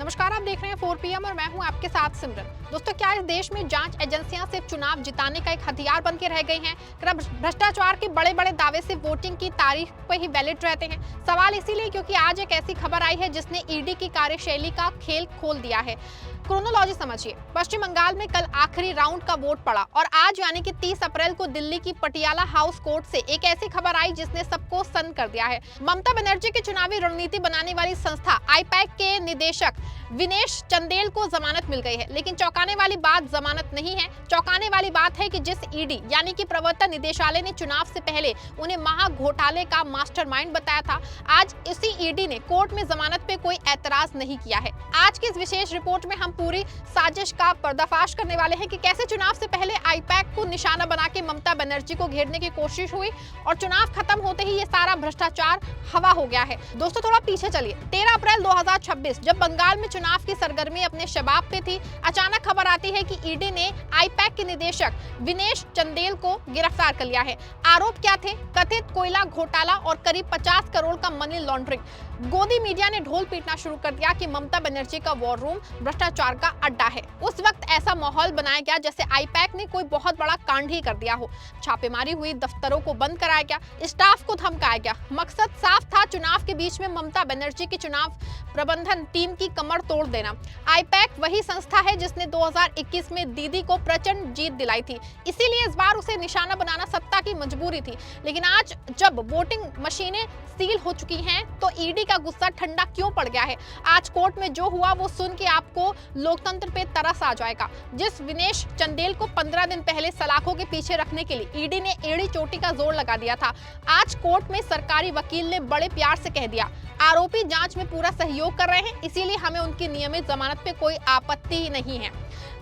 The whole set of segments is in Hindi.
नमस्कार, आप देख रहे हैं 4 PM और मैं हूं आपके साथ सिमरन। दोस्तों, क्या इस देश में जांच एजेंसियां सिर्फ चुनाव जिताने का एक हथियार बन के रह गई हैं? क्या भ्रष्टाचार के बड़े-बड़े दावे से वोटिंग की तारीख पर ही वैलिड रहते हैं? सवाल इसीलिए क्योंकि आज एक ऐसी खबर आई है जिसने ईडी की कार्यशैली का खेल खोल दिया है। क्रोनोलॉजी समझिए। पश्चिम बंगाल में कल आखिरी राउंड का वोट पड़ा और आज यानी कि 30 अप्रैल को दिल्ली की पटियाला हाउस कोर्ट से एक ऐसी खबर आई जिसने सबको सन्न कर दिया है। ममता बनर्जी की चुनावी रणनीति बनाने वाली संस्था आईपैक के निदेशक विनेश चंदेल को जमानत मिल गई है। लेकिन चौंकाने वाली बात जमानत नहीं है, चौंकाने वाली बात है कि जिस ईडी यानी कि प्रवर्तन निदेशालय ने चुनाव से पहले उन्हें महा घोटाले का मास्टरमाइंड बताया था, आज इसी ईडी ने कोर्ट में जमानत पे कोई ऐतराज नहीं किया है। आज की इस विशेष रिपोर्ट में हम पूरी साजिश का पर्दाफाश करने वाले हैं कि कैसे चुनाव से पहले आईपैक को निशाना बना के ममता बनर्जी को घेरने की कोशिश हुई और चुनाव खत्म होते ही ये सारा भ्रष्टाचार हवा हो गया है। दोस्तों, थोड़ा पीछे चलिए। 13 अप्रैल 2026 जब बंगाल में चुनाव की सरगर्मी अपने शबाब पे थी, अचानक खबर आती है कि ईडी ने आईपैक के निदेशक विनेश चंदेल को गिरफ्तार कर लिया है। आरोप क्या थे? कथित कोयला घोटाला और करीब 50 करोड़ का मनी लॉन्ड्रिंग। गोदी मीडिया ने ढोल पीटना शुरू कर दिया कि ममता बनर्जी का वॉर रूम भ्रष्टाचार का अड्डा है। उस वक्त ऐसा माहौल बनाया गया जैसे आईपैक ने कोई बहुत बड़ा कांड ही कर दिया हो। छापेमारी हुई, दफ्तरों को बंद कराया गया, स्टाफ को धमकाया गया। मकसद साफ था, चुनाव के बीच में ममता बनर्जी की चुनाव प्रबंधन टीम की कमर तोड़ देना। आईपैक वही संस्था है जिसने 2021 में दीदी को प्रचंड जीत दिलाई थी, इसीलिए इस बार उसे निशाना बनाना सत्ता की मजबूरी थी। लेकिन आज जब वोटिंग मशीनें सील हो चुकी हैं तो ईडी का गुस्सा ठंडा क्यों पड़ गया है? आज कोर्ट में जो हुआ वो सुन के आपको लोकतंत्र पे तरस आ जाएगा। जिस विनेश चंदेल को 15 दिन पहले सलाखों के पीछे रखने के लिए ईडी ने एड़ी चोटी का जोर लगा दिया था, आज कोर्ट में सरकारी वकील ने बड़े प्यार से कह दिया आरोपी जांच में पूरा सहयोग कर रहे हैं, इसीलिए हमें उनकी नियमित जमानत पे कोई आपत्ति नहीं है।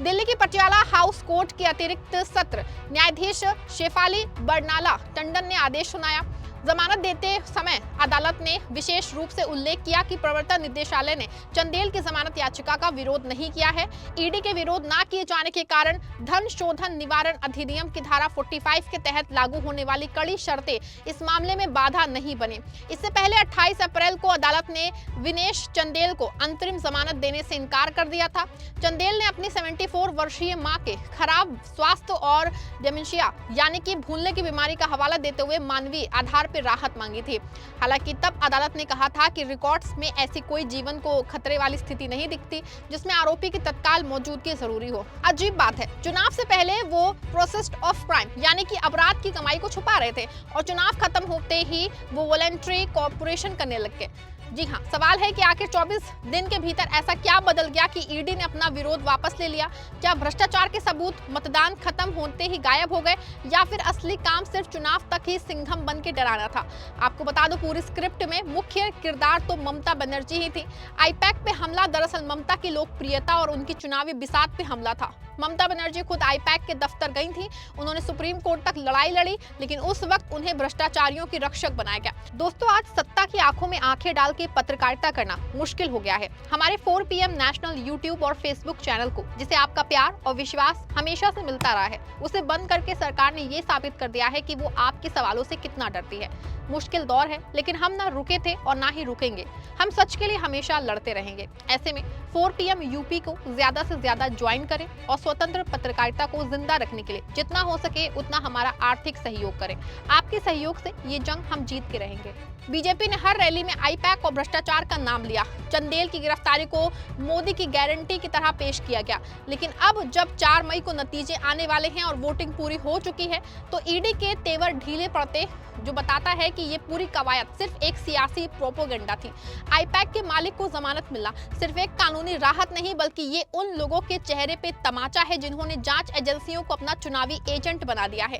दिल्ली की पटियाला हाउस कोर्ट के अतिरिक्त सत्र न्यायाधीश शेफाली बरनाला टंडन ने आदेश सुनाया। जमानत देते समय अदालत ने विशेष रूप से उल्लेख किया कि प्रवर्तन निदेशालय ने चंदेल की जमानत याचिका का विरोध नहीं किया है। ईडी के विरोध न किए जाने के कारण धन शोधन निवारण अधिनियम की धारा 45 के तहत लागू होने वाली कड़ी शर्तें इस मामले में बाधा नहीं बनी। इससे पहले 28 अप्रैल को अदालत ने विनेश चंदेल को अंतरिम जमानत देने से इनकार कर दिया था। चंदेल ने अपनी 74 वर्षीय मां के खराब स्वास्थ्य और डेमेंशिया यानी कि भूलने की बीमारी का हवाला देते हुए मानवीय आधार पर राहत मांगी थी। हालांकि तब अदालत ने कहा था कि रिकॉर्ड्स में ऐसी कोई जीवन को खतरे वाली स्थिति नहीं दिखती जिसमें आरोपी की तत्काल मौजूदगी जरूरी हो। अजीब बात है, चुनाव से पहले वो प्रोसेस ऑफ क्राइम यानी कि अपराध की कमाई को छुपा रहे थे और चुनाव खत्म होते ही वो वॉलंटरी कॉर्पोरेशन करने लग गए। जी हाँ, सवाल है कि आखिर 24 दिन के भीतर ऐसा क्या बदल गया कि ईडी ने अपना विरोध वापस ले लिया? क्या भ्रष्टाचार के सबूत मतदान खत्म होते ही गायब हो गए या फिर असली काम सिर्फ चुनाव तक ही सिंघम बन के डराना था? आपको बता दो, पूरी स्क्रिप्ट में मुख्य किरदार तो ममता बनर्जी ही थी। आईपैक पे हमला दरअसल ममता की लोकप्रियता और उनकी चुनावी बिसात पे हमला था। ममता बनर्जी खुद आईपैक के दफ्तर गई थी, उन्होंने सुप्रीम कोर्ट तक लड़ाई लड़ी, लेकिन उस वक्त उन्हें भ्रष्टाचारियों की रक्षक बनाया गया। दोस्तों, आज सत्ता की आंखों में आंखें डाल के पत्रकारिता करना मुश्किल हो गया है। हमारे 4 PM नेशनल यूट्यूब और फेसबुक चैनल को, जिसे आपका प्यार और विश्वास हमेशा से मिलता रहा है, उसे बंद करके सरकार ने ये साबित कर दिया है कि वो आपके सवालों से कितना डरती है। मुश्किल दौर है, लेकिन हम ना रुके थे और ना ही रुकेंगे। हम सच के लिए हमेशा लड़ते रहेंगे। ऐसे में 4 PM यूपी को ज्यादा से ज्यादा ज्वाइन करें और स्वतंत्र पत्रकारिता को जिंदा रखने के लिए जितना हो सके उतना हमारा आर्थिक सहयोग करें। आपके सहयोग से ये जंग हम जीत के रहेंगे। बीजेपी ने हर रैली में आईपैक और भ्रष्टाचार का नाम लिया। चंदेल की गिरफ्तारी को मोदी की गारंटी की तरह पेश किया गया, लेकिन अब जब 4 मई को नतीजे आने वाले हैं और वोटिंग पूरी हो चुकी है तो ईडी के तेवर ढीले पड़ते, जो बताता है कि ये पूरी कवायद सिर्फ एक सियासी प्रोपोगेंडा थी। आईपैक के मालिक को जमानत मिलना सिर्फ एक कानूनी राहत नहीं, बल्कि ये उन लोगों के चेहरे पे तमाचा है जिन्होंने जांच एजेंसियों को अपना चुनावी एजेंट बना दिया है।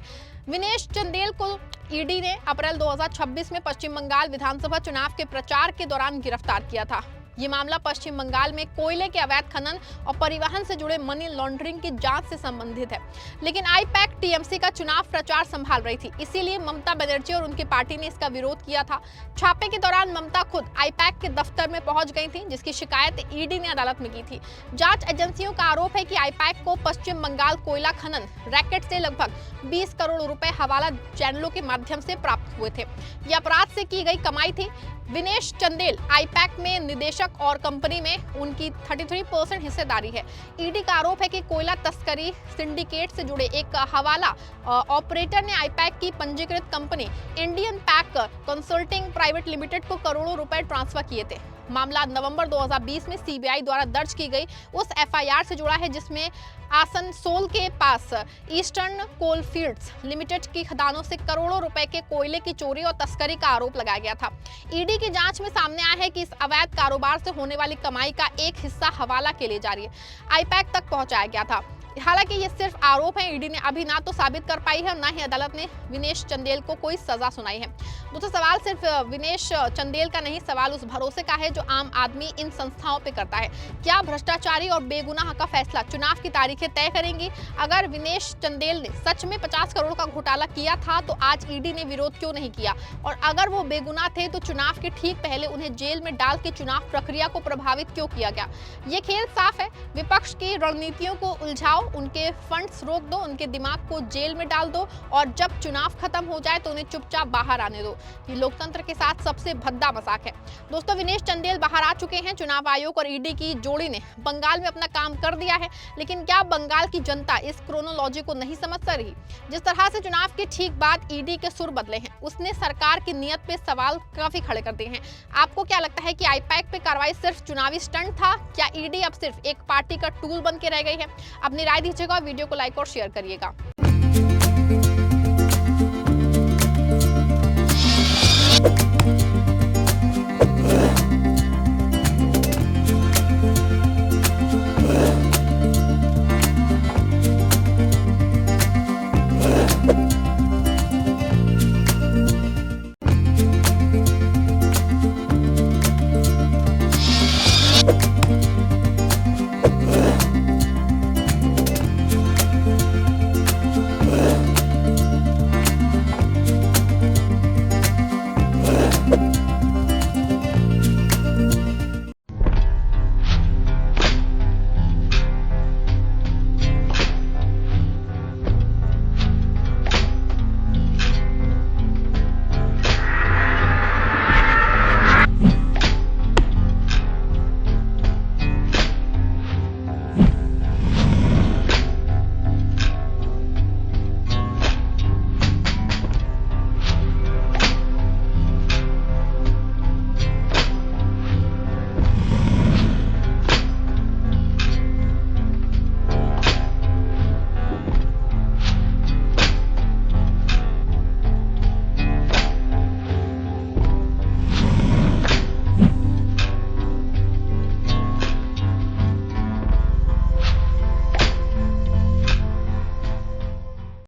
विनेश चंदेल को ईडी ने अप्रैल 2026 में पश्चिम बंगाल विधानसभा चुनाव के प्रचार के दौरान गिरफ्तार किया था। ये मामला पश्चिम बंगाल में कोयले के अवैध खनन और परिवहन से जुड़े मनी लॉन्ड्रिंग की जांच से संबंधित है। लेकिन आईपैक टीएमसी का चुनाव प्रचार संभाल रही थी, इसीलिए ममता बनर्जी और उनकी पार्टी ने इसका विरोध किया था। छापे के दौरान ममता खुद आईपैक के दफ्तर में पहुंच गई थी, जिसकी शिकायत ईडी ने अदालत में की थी। जांच एजेंसियों का आरोप है कि आईपैक को पश्चिम बंगाल कोयला खनन रैकेट से लगभग 20 करोड़ रुपए हवाला चैनलों के माध्यम से प्राप्त हुए थे। यह अपराध से की गई कमाई थी। विनेश चंदेल आईपैक में निदेशक और कंपनी में उनकी 33% हिस्सेदारी है। ईडी का आरोप है कि कोयला तस्करी सिंडिकेट से जुड़े एक हवाला ऑपरेटर ने आईपैक की पंजीकृत company Indian pack consulting private limited को करोड़ों रुपए ट्रांसफर किए थे। मामला नवंबर 2020 में सीबीआई द्वारा दर्ज की गई उस एफआईआर से जुड़ा है जिसमें आसनसोल के पास ईस्टर्न कोलफील्ड्स लिमिटेड की खदानों से करोड़ों रुपए के कोयले की चोरी और तस्करी का आरोप लगाया गया था। ईडी की जांच में सामने आया है कि इस अवैध कारोबार से होने वाली कमाई का एक हिस्सा हवाला के लिए जारी है आईपैक तक पहुंचाया गया था। हालांकि ये सिर्फ आरोप है। ईडी ने अभी ना तो साबित कर पाई है और ना ही अदालत ने विनेश चंदेल को कोई सजा सुनाई है। दोस्तों, सवाल सिर्फ विनेश चंदेल का नहीं, सवाल उस भरोसे का है जो आम आदमी इन संस्थाओं पे करता है। क्या भ्रष्टाचारी और बेगुनाह का फैसला चुनाव की तारीखें तय करेंगी? अगर विनेश चंदेल ने सच में 50 करोड़ का घोटाला किया था तो आज ईडी ने विरोध क्यों नहीं किया? और अगर वो बेगुनाह थे तो चुनाव के ठीक पहले उन्हें जेल में डाल के चुनाव प्रक्रिया को प्रभावित क्यों किया गया? ये खेल साफ है। विपक्ष की रणनीतियों को उलझाओ, उनके फंड्स रोक दो, उनके दिमाग को जेल में डाल दो और जब चुनाव खत्म हो जाए तो उन्हें चुपचाप बाहर आने दो। ये लोकतंत्र के साथ सबसे भद्दा मजाक है। दोस्तों, विनेश चंदेल बाहर आ चुके हैं। चुनाव आयोग और ईडी की जोड़ी ने बंगाल में अपना काम कर दिया है, लेकिन क्या बंगाल की जनता इस क्रोनोलॉजी को नहीं समझ रही? जिस तरह से चुनाव के ठीक बाद ईडी के सुर बदले हैं, उसने सरकार की नीयत पे सवाल काफी खड़े कर दिए हैं। आपको क्या लगता है कि आईपैक पे कार्रवाई सिर्फ चुनावी स्टंट था? क्या ईडी अब सिर्फ एक पार्टी का टूल बन के रह गई है? अपनी राय दीजिएगा, वीडियो को लाइक और शेयर करिएगा।